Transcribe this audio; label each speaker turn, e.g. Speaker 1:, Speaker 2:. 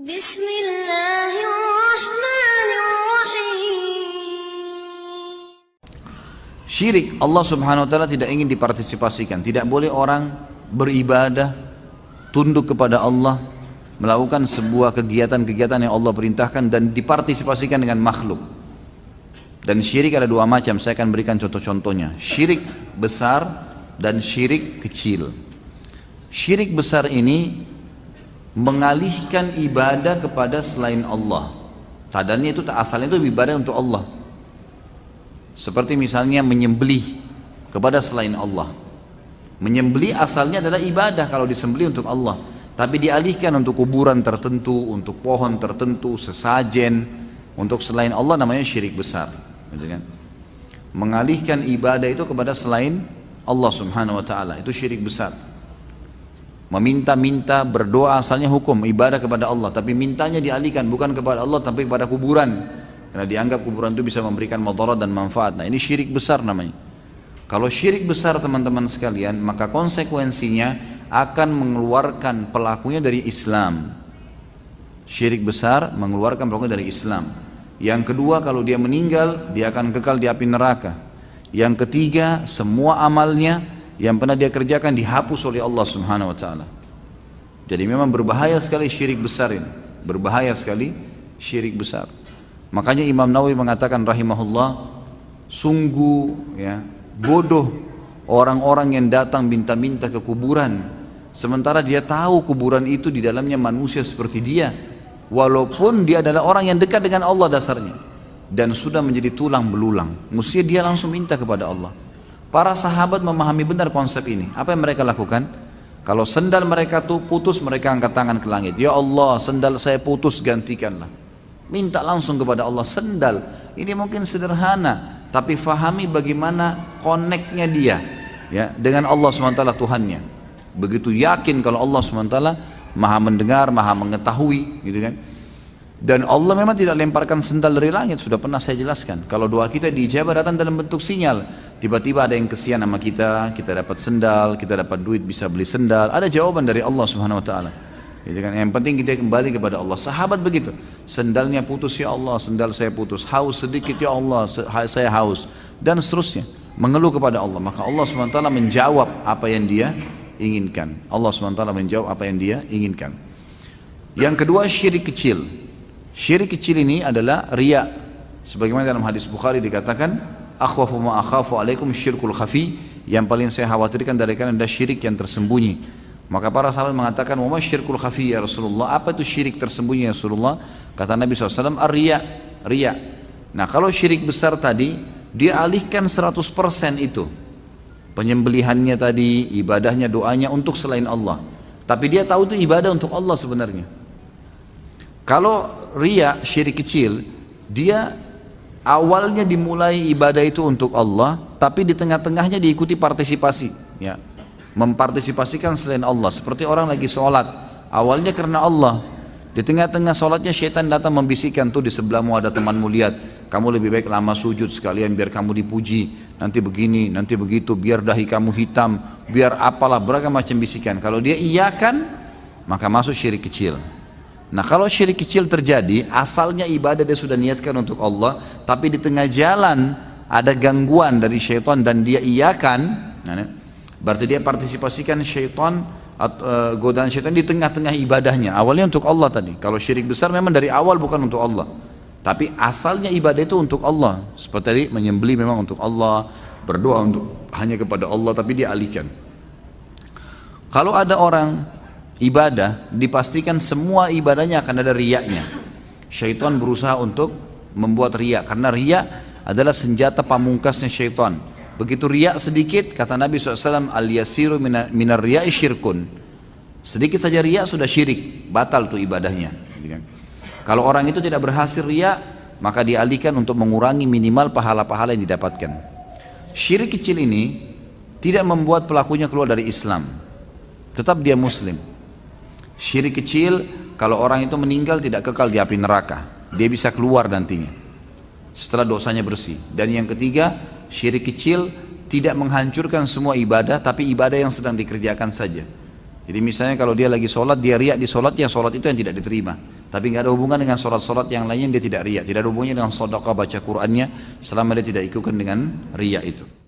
Speaker 1: Bismillahirrahmanirrahim.
Speaker 2: Syirik Allah subhanahu wa ta'ala tidak ingin dipartisipasikan. Tidak boleh orang beribadah, tunduk kepada Allah, melakukan sebuah kegiatan-kegiatan yang Allah perintahkan dan dipartisipasikan dengan makhluk. Dan syirik ada dua macam, saya akan berikan contoh-contohnya. Syirik besar dan syirik kecil. Syirik besar ini mengalihkan ibadah kepada selain Allah. Tadanya itu asalnya itu ibadah untuk Allah. Seperti misalnya menyembelih kepada selain Allah. Menyembelih asalnya adalah ibadah kalau disembelih untuk Allah, tapi dialihkan untuk kuburan tertentu, untuk pohon tertentu, sesajen, untuk selain Allah, namanya syirik besar. Gitu kan? Mengalihkan ibadah itu kepada selain Allah subhanahu wa ta'ala, itu syirik besar. Meminta-minta, berdoa asalnya hukum ibadah kepada Allah, tapi mintanya dialihkan bukan kepada Allah tapi kepada kuburan, karena dianggap kuburan itu bisa memberikan mudarat dan manfaat. Nah, ini syirik besar namanya. Kalau syirik besar teman-teman sekalian, maka konsekuensinya akan mengeluarkan pelakunya dari Islam. Syirik besar mengeluarkan pelakunya dari Islam. Yang kedua, kalau dia meninggal, dia akan kekal di api neraka. Yang ketiga, semua amalnya yang pernah dia kerjakan dihapus oleh Allah subhanahu wa ta'ala. Jadi memang berbahaya sekali syirik besar ini. Berbahaya sekali syirik besar. Makanya Imam Nawawi mengatakan rahimahullah, sungguh ya, bodoh orang-orang yang datang minta-minta ke kuburan, sementara dia tahu kuburan itu di dalamnya manusia seperti dia, walaupun dia adalah orang yang dekat dengan Allah dasarnya dan sudah menjadi tulang belulang, mestinya dia langsung minta kepada Allah. Para sahabat memahami benar konsep ini. Apa yang mereka lakukan? Kalau sendal mereka tuh putus, mereka angkat tangan ke langit, ya Allah, sendal saya putus, gantikanlah. Minta langsung kepada Allah. Sendal ini mungkin sederhana, tapi fahami bagaimana koneknya dia ya dengan Allah SWT Tuhannya. Begitu yakin kalau Allah SWT maha mendengar, maha mengetahui gitu kan. Dan Allah memang tidak lemparkan sendal dari langit, sudah pernah saya jelaskan. Kalau doa kita diijabah datang dalam bentuk sinyal. Tiba-tiba ada yang kesian sama kita dapat sendal, kita dapat duit bisa beli sendal, ada jawaban dari Allah Subhanahu wa taala. Gitu kan? Yang penting kita kembali kepada Allah. Sahabat begitu, sendalnya putus, ya Allah sendal saya putus, haus sedikit, ya Allah saya haus, dan seterusnya, mengeluh kepada Allah. Maka Allah SWT menjawab apa yang dia inginkan. Allah SWT menjawab apa yang dia inginkan. Yang kedua, syirik kecil. Syirik kecil ini adalah riya. Sebagaimana dalam hadis Bukhari dikatakan, akhwafu ma akhafu alaikum syirkul khafi, yang paling saya khawatirkan dari kalian adalah syirik yang tersembunyi. Maka para sahabat mengatakan, wa ma syirkul khafi ya Rasulullah, apa itu syirik tersembunyi ya Rasulullah? Kata Nabi SAW, ar-riya, riya. Nah, kalau syirik besar tadi, dia alihkan 100% itu, penyembelihannya tadi, ibadahnya, doanya untuk selain Allah, tapi dia tahu itu ibadah untuk Allah sebenarnya. Kalau riya, syirik kecil, dia awalnya dimulai ibadah itu untuk Allah, tapi di tengah-tengahnya diikuti partisipasi ya, mempartisipasikan selain Allah. Seperti orang lagi sholat, awalnya karena Allah, di tengah-tengah sholatnya syaitan datang membisikkan, tuh di sebelahmu ada temanmu, lihat, kamu lebih baik lama sujud sekalian biar kamu dipuji, nanti begini, nanti begitu, biar dahi kamu hitam, biar apalah, beragam macam bisikan. Kalau dia iyakan, maka masuk syirik kecil. Nah, kalau syirik kecil terjadi, asalnya ibadah dia sudah niatkan untuk Allah, tapi di tengah jalan ada gangguan dari syaitan dan dia iyakan, berarti dia partisipasikan syaitan, godaan syaitan di tengah-tengah ibadahnya. Awalnya untuk Allah tadi. Kalau syirik besar memang dari awal bukan untuk Allah, tapi asalnya ibadah itu untuk Allah. Seperti tadi menyembelih memang untuk Allah, berdoa untuk hanya kepada Allah, tapi dia alihkan. Kalau ada orang ibadah, dipastikan semua ibadahnya akan ada riyaknya. Syaitan berusaha untuk membuat riyak, karena riyak adalah senjata pamungkasnya syaitan. Begitu riak sedikit, kata Nabi SAW, al-yasiru minar riya'i syirkun. Sedikit saja riak sudah syirik, batal tuh ibadahnya. Kalau orang itu tidak berhasil riak, maka dialihkan untuk mengurangi minimal pahala-pahala yang didapatkan. Syirik kecil ini tidak membuat pelakunya keluar dari Islam, tetap dia muslim. Syirik kecil, kalau orang itu meninggal tidak kekal di api neraka, dia bisa keluar nantinya setelah dosanya bersih. Dan yang ketiga, syirik kecil tidak menghancurkan semua ibadah, tapi ibadah yang sedang dikerjakan saja. Jadi misalnya kalau dia lagi sholat, dia riak di sholatnya, sholat itu yang tidak diterima. Tapi nggak ada hubungan dengan sholat-sholat yang lainnya, dia tidak riya. Tidak ada hubungannya dengan sedekah baca Qur'annya selama dia tidak ikutkan dengan riya itu.